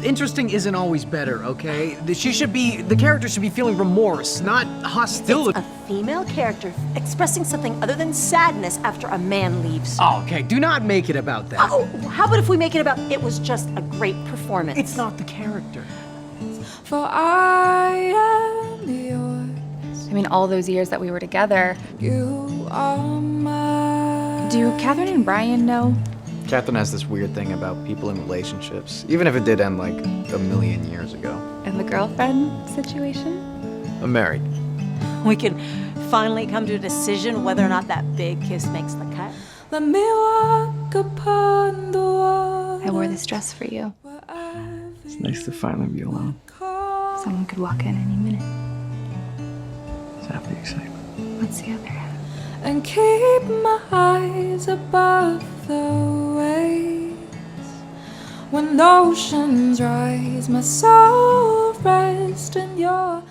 Interesting isn't always better, okay? The character should be feeling remorse, not hostility. It's a female character expressing something other than sadness after a man leaves. Oh, okay, do not make it about that. Oh, how about if we make it about it was just a great performance? It's not the character. For I am yours. I mean, all those years that we were together. You are mine. Do Catherine and Brian know? Catherine has this weird thing about people in relationships, even if it did end like a million years ago. And the girlfriend situation? I'm married. We can finally come to a decision whether or not that big kiss makes the cut. Let me walk upon the water. I wore this dress for you. It's nice to finally be alone. Someone could walk in any minute. It's half the excitement. What's the other half? And keep my eyes above the waves. When the oceans rise, my soul rests in your